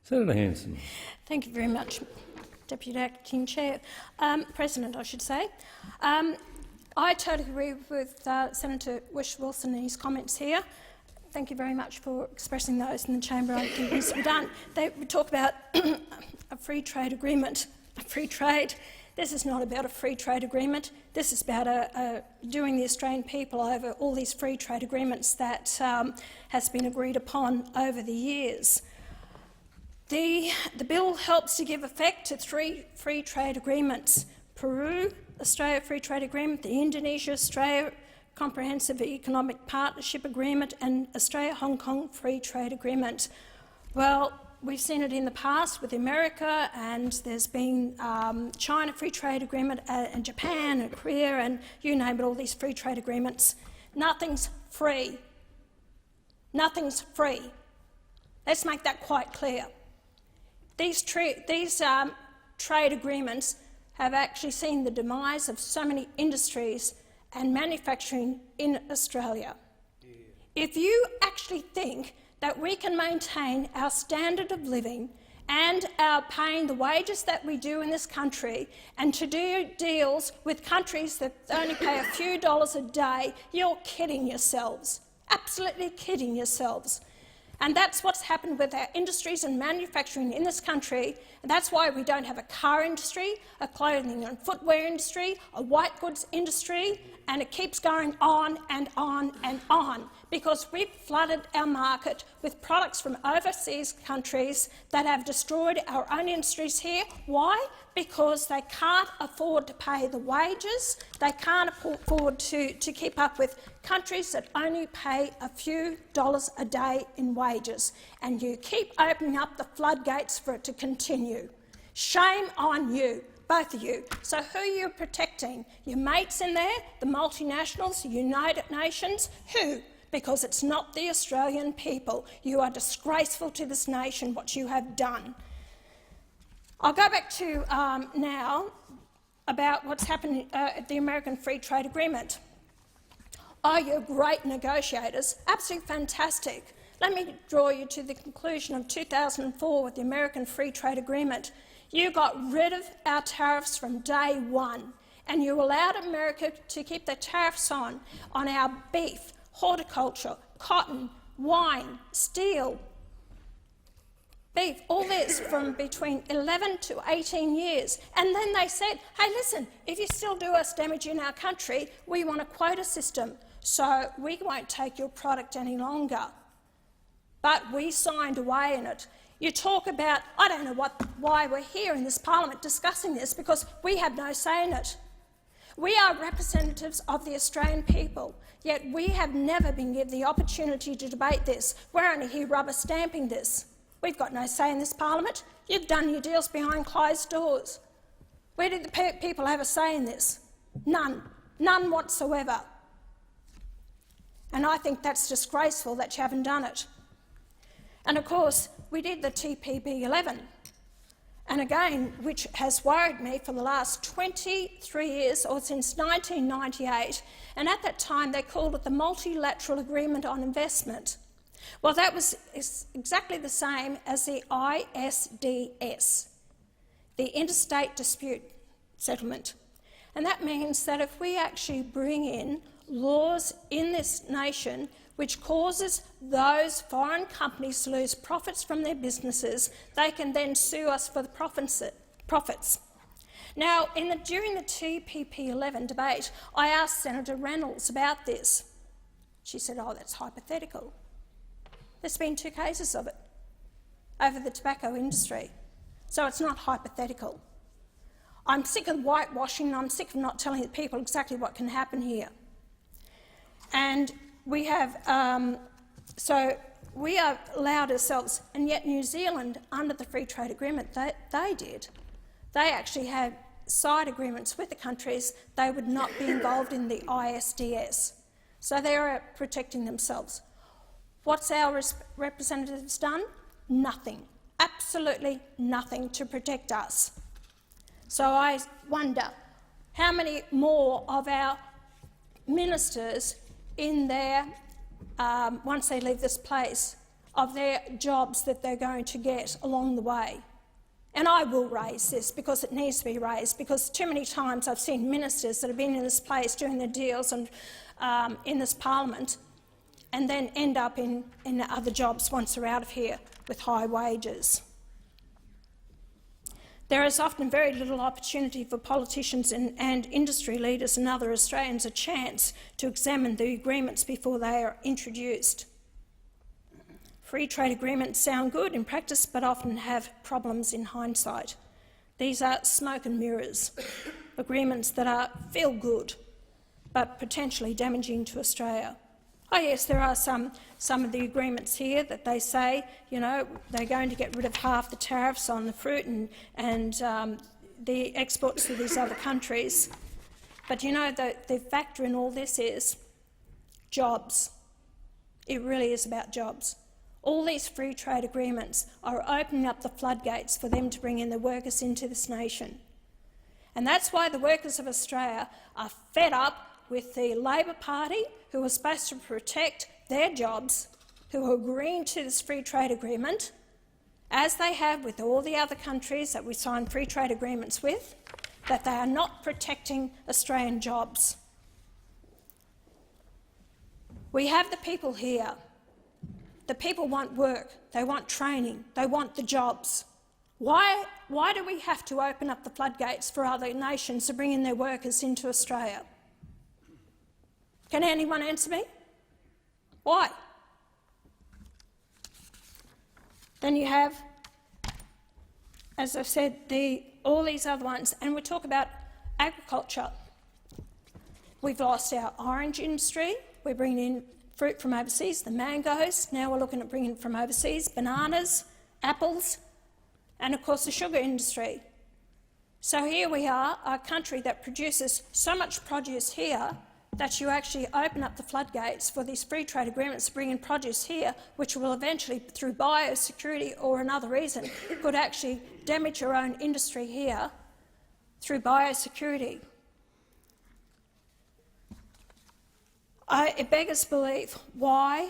Senator Hanson. Thank you very much, Deputy Acting Chair. President, I should say. I totally agree with Senator Wilson and his comments here. Thank you very much for expressing those in the chamber. I think it needs to be done. We talk about a free trade agreement, free trade. This is not about a free trade agreement. This is about doing the Australian people over all these free trade agreements that has been agreed upon over the years. The bill helps to give effect to 3 free trade agreements: Peru-Australia Free Trade Agreement, the Indonesia-Australia Comprehensive Economic Partnership Agreement and Australia-Hong Kong Free Trade Agreement. Well, we've seen it in the past with America, and there's been China Free Trade Agreement and Japan and Korea and you name it, all these free trade agreements. Nothing's free. Nothing's free. Let's make that quite clear. These trade agreements have actually seen the demise of so many industries and manufacturing in Australia. Yeah. If you actually think that we can maintain our standard of living and our paying the wages that we do in this country and to do deals with countries that only pay a few dollars a day, you're kidding yourselves. Absolutely kidding yourselves. And that's what's happened with our industries and manufacturing in this country. And that's why we don't have a car industry, a clothing and footwear industry, a white goods industry, and it keeps going on and on and on, because we've flooded our market with products from overseas countries that have destroyed our own industries here. Why? Because they can't afford to pay the wages, they can't afford to keep up with countries that only pay a few dollars a day in wages. And you keep opening up the floodgates for it to continue. Shame on you, both of you. So who are you protecting? Your mates in there, the multinationals, the United Nations? Who? Because it's not the Australian people. You are disgraceful to this nation, what you have done. I'll go back to now about what's happened at the American Free Trade Agreement. Oh, you're great negotiators, absolutely fantastic. Let me draw you to the conclusion of 2004 with the American Free Trade Agreement. You got rid of our tariffs from day one, and you allowed America to keep the tariffs on our beef, horticulture, cotton, wine, steel, beef, all this from between 11 to 18 years. And then they said, hey, listen, if you still do us damage in our country, we want a quota system, so we won't take your product any longer. But we signed away in it. You talk about, I don't know why we're here in this parliament discussing this, because we have no say in it. We are representatives of the Australian people, yet we have never been given the opportunity to debate this. We're only here rubber stamping this. We've got no say in this parliament. You've done your deals behind closed doors. Where did the people have a say in this? None. None whatsoever. And I think that's disgraceful that you haven't done it. And of course, we did the TPP-11. And again, which has worried me for the last 23 years, or since 1998, and at that time they called it the Multilateral Agreement on Investment. Well, that was exactly the same as the ISDS, the Interstate Dispute Settlement. And that means that if we actually bring in laws in this nation which causes those foreign companies to lose profits from their businesses, they can then sue us for the profits. Now, during the TPP-11 debate, I asked Senator Reynolds about this. She said, oh, that's hypothetical. There's been 2 cases of it over the tobacco industry, so it's not hypothetical. I'm sick of whitewashing, and I'm sick of not telling the people exactly what can happen here. And we have, so we have allowed ourselves, and yet New Zealand, under the Free Trade Agreement, they did. They actually had side agreements with the countries. They would not be involved in the ISDS. So they are protecting themselves. What's our representatives done? Nothing. Absolutely nothing to protect us. So I wonder how many more of our ministers in there, once they leave this place, of their jobs that they're going to get along the way. And I will raise this because it needs to be raised, because too many times I've seen ministers that have been in this place doing their deals and in this parliament and then end up in other jobs once they're out of here with high wages. There is often very little opportunity for politicians and industry leaders and other Australians a chance to examine the agreements before they are introduced. Free trade agreements sound good in practice but often have problems in hindsight. These are smoke and mirrors, agreements that feel good but potentially damaging to Australia. Oh yes, there are some of the agreements here that they say, you know, they're going to get rid of half the tariffs on the fruit and the exports to these other countries. But you know, the factor in all this is jobs. It really is about jobs. All these free trade agreements are opening up the floodgates for them to bring in the workers into this nation. And that's why the workers of Australia are fed up with the Labor Party, who are supposed to protect their jobs, who are agreeing to this free trade agreement, as they have with all the other countries that we sign free trade agreements with, that they are not protecting Australian jobs. We have the people here. The people want work, they want training, they want the jobs. Why do we have to open up the floodgates for other nations to bring in their workers into Australia? Can anyone answer me? Why? Then you have, as I've said, all these other ones, and we talk about agriculture. We've lost our orange industry, we're bringing in fruit from overseas, the mangoes, now we're looking at bringing from overseas, bananas, apples, and of course the sugar industry. So here we are, a country that produces so much produce here that you actually open up the floodgates for these free trade agreements to bring in produce here, which will eventually, through biosecurity or another reason, could actually damage your own industry here through biosecurity. It beggars belief why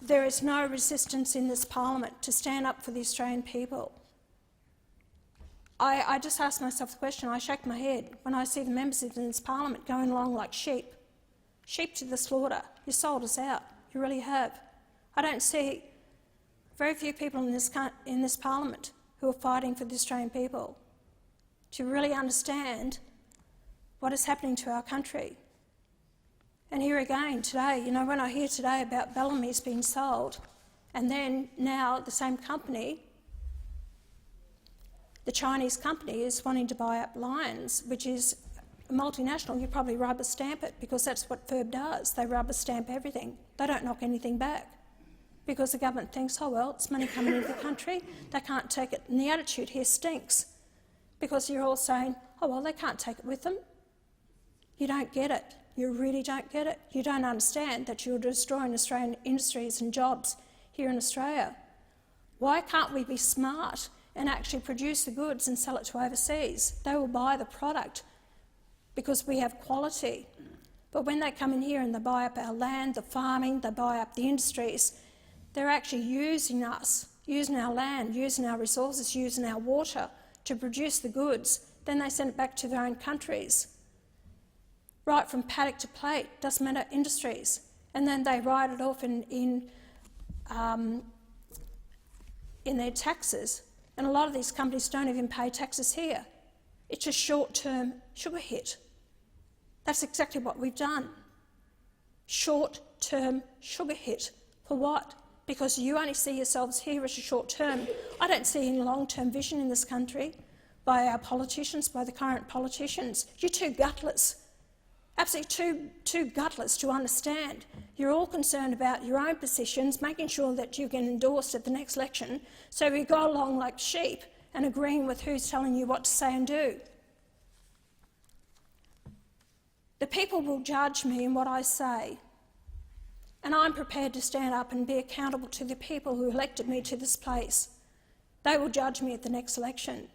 there is no resistance in this parliament to stand up for the Australian people. I just ask myself the question, I shake my head when I see the members in this parliament going along like sheep. Sheep to the slaughter. You sold us out. You really have. I don't see very few people in this parliament who are fighting for the Australian people to really understand what is happening to our country. And here again today, you know, when I hear today about Bellamy's being sold, and then now the same company, the Chinese company, is wanting to buy up Lions, which is a multinational. You probably rubber stamp it, because that's what FIRB does. They rubber stamp everything. They don't knock anything back, because the government thinks, oh well, it's money coming into the country, they can't take it. And the attitude here stinks, because you're all saying, oh well, they can't take it with them. You don't get it. You really don't get it. You don't understand that you're destroying Australian industries and jobs here in Australia. Why can't we be smart and actually produce the goods and sell it to overseas? They will buy the product because we have quality. But when they come in here and they buy up our land, the farming, they buy up the industries, they're actually using us, using our land, using our resources, using our water to produce the goods. Then they send it back to their own countries. Right from paddock to plate, doesn't matter, industries. And then they write it off in their taxes. And a lot of these companies don't even pay taxes here. It's a short-term sugar hit. That's exactly what we've done. Short-term sugar hit. For what? Because you only see yourselves here as a short-term. I don't see any long-term vision in this country by our politicians, by the current politicians. You're too gutless. Absolutely too gutless to understand. You're all concerned about your own positions, making sure that you get endorsed at the next election, so we go along like sheep and agreeing with who's telling you what to say and do. The people will judge me in what I say, and I'm prepared to stand up and be accountable to the people who elected me to this place. They will judge me at the next election.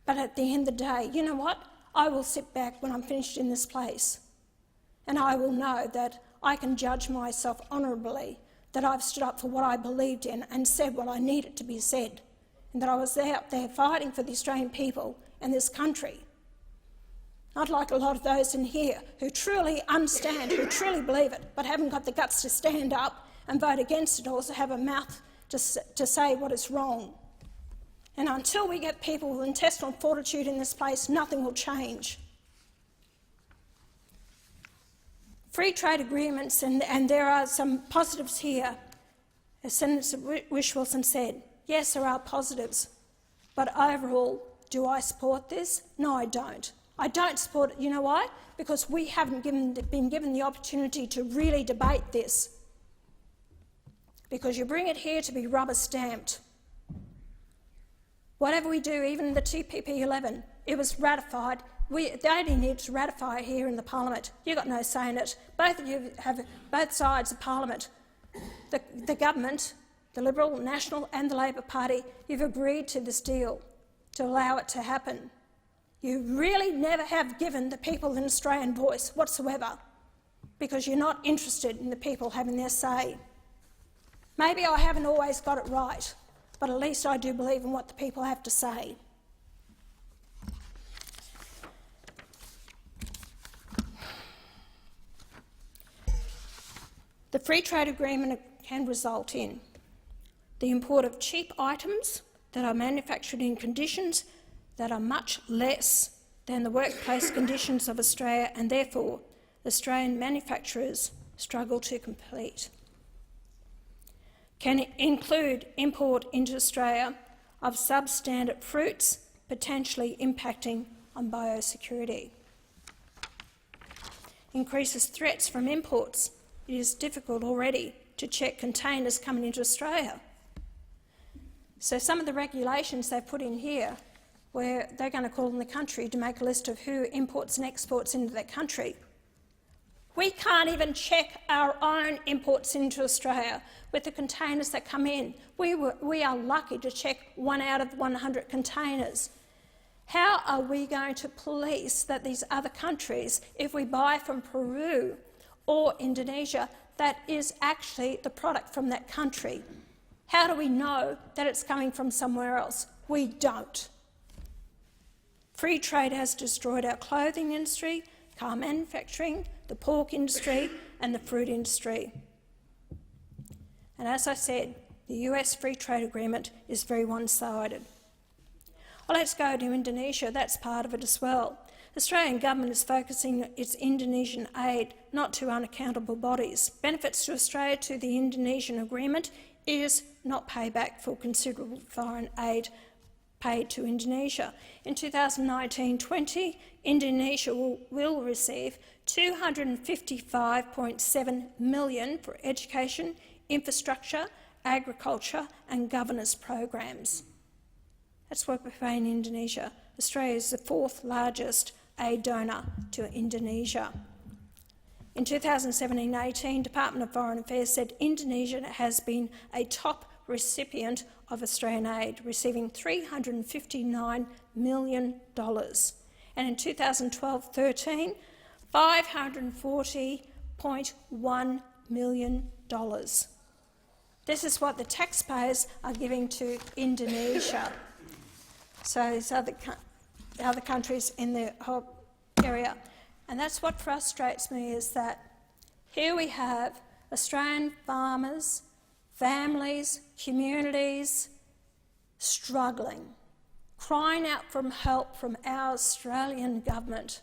But at the end of the day, you know what? I will sit back when I'm finished in this place, and I will know that I can judge myself honourably, that I've stood up for what I believed in and said what I needed to be said, and that I was out there fighting for the Australian people and this country. Not like a lot of those in here who truly understand, who truly believe it, but haven't got the guts to stand up and vote against it, or also have a mouth to say what is wrong. And until we get people with intestinal fortitude in this place, nothing will change. Free trade agreements, and there are some positives here. As Senator Whish-Wilson said, yes, there are positives, but overall, do I support this? No, I don't. I don't support it. You know why? Because we haven't been given the opportunity to really debate this. Because you bring it here to be rubber-stamped. Whatever we do, even the TPP-11, it was ratified. They only need to ratify it here in the Parliament. You've got no say in it. Both of you have both sides of Parliament. The government, the Liberal, National and the Labor Party, you've agreed to this deal to allow it to happen. You really never have given the people an Australian voice whatsoever, because you're not interested in the people having their say. Maybe I haven't always got it right, but at least I do believe in what the people have to say. The free trade agreement can result in the import of cheap items that are manufactured in conditions that are much less than the workplace conditions of Australia, and therefore Australian manufacturers struggle to compete. Can include import into Australia of substandard fruits, potentially impacting on biosecurity. Increases threats from imports. It is difficult already to check containers coming into Australia. So some of the regulations they've put in here, where they're going to call on the country to make a list of who imports and exports into their country. We can't even check our own imports into Australia with the containers that come in. We are lucky to check 1 out of 100 containers. How are we going to police that these other countries, if we buy from Peru or Indonesia, that is actually the product from that country? How do we know that it's coming from somewhere else? We don't. Free trade has destroyed our clothing industry, car manufacturing, the pork industry and the fruit industry. And as I said, the US free trade agreement is very one-sided. Well, let's go to Indonesia. That's part of it as well. The Australian government is focusing its Indonesian aid not to unaccountable bodies. Benefits to Australia to the Indonesian agreement is not payback for considerable foreign aid paid to Indonesia. In 2019-20, Indonesia will receive $255.7 million for education, infrastructure, agriculture and governance programs. That's what we're paying Indonesia. Australia is the 4th largest aid donor to Indonesia. In 2017-18, Department of Foreign Affairs said Indonesia has been a top recipient of Australian aid, receiving $359 million. And in 2012-13, $540.1 million. This is what the taxpayers are giving to Indonesia. So these other countries in the whole area. And that's what frustrates me, is that here we have Australian farmers, families, communities struggling, crying out for help from our Australian government,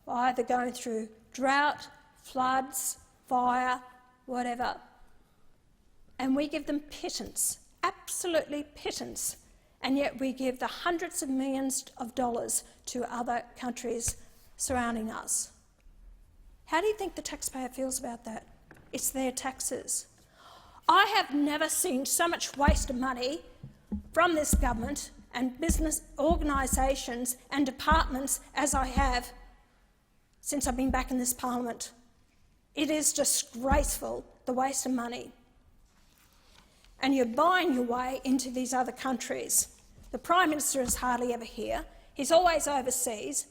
either going through drought, floods, fire, whatever. And we give them pittance, absolutely pittance, and yet we give the hundreds of millions of dollars to other countries surrounding us. How do you think the taxpayer feels about that? It's their taxes. I have never seen so much waste of money from this government and business organisations and departments as I have since I've been back in this parliament. It is disgraceful, the waste of money. And you're buying your way into these other countries. The Prime Minister is hardly ever here. He's always overseas.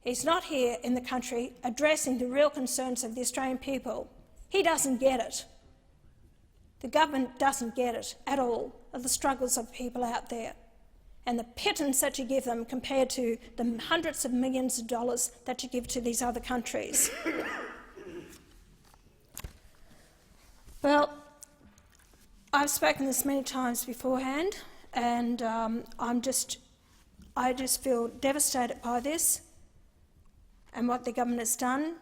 He's not here in the country addressing the real concerns of the Australian people. He doesn't get it. The government doesn't get it at all, of the struggles of people out there and the pittance that you give them compared to the hundreds of millions of dollars that you give to these other countries. Well, I've spoken this many times beforehand, and I just feel devastated by this and what the government has done.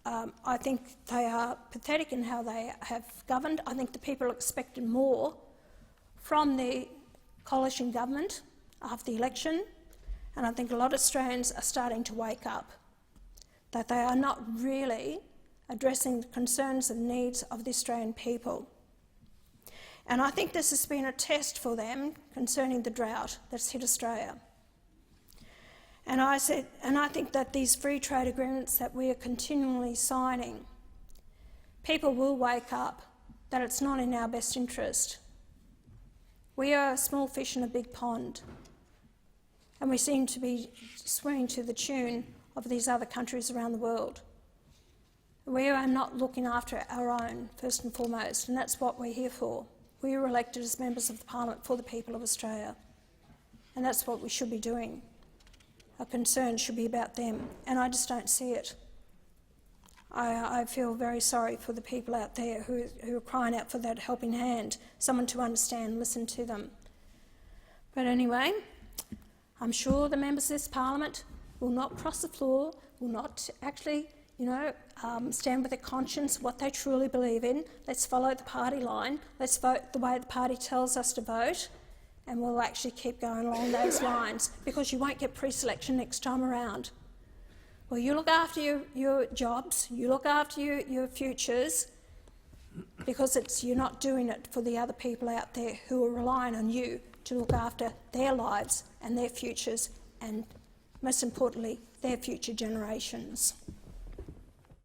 I think they are pathetic in how they have governed. I think the people expected more from the coalition government after the election, and I think a lot of Australians are starting to wake up, that they are not really addressing the concerns and needs of the Australian people. And I think this has been a test for them concerning the drought that's hit Australia. And I think that these free trade agreements that we are continually signing, people will wake up that it's not in our best interest. We are a small fish in a big pond, and we seem to be swimming to the tune of these other countries around the world. We are not looking after our own, first and foremost, and that's what we're here for. We were elected as members of the Parliament for the people of Australia, and that's what we should be doing. Our concern should be about them, and I just don't see it. I feel very sorry for the people out there who are crying out for that helping hand, someone to understand, listen to them. But anyway, I'm sure the members of this Parliament will not cross the floor, will not actually, stand with their conscience, what they truly believe in. Let's follow the party line. Let's vote the way the party tells us to vote, and we'll actually keep going along those lines, because you won't get pre-selection next time around. Well, you look after your jobs, you look after your futures, because you're not doing it for the other people out there who are relying on you to look after their lives and their futures, and most importantly, their future generations.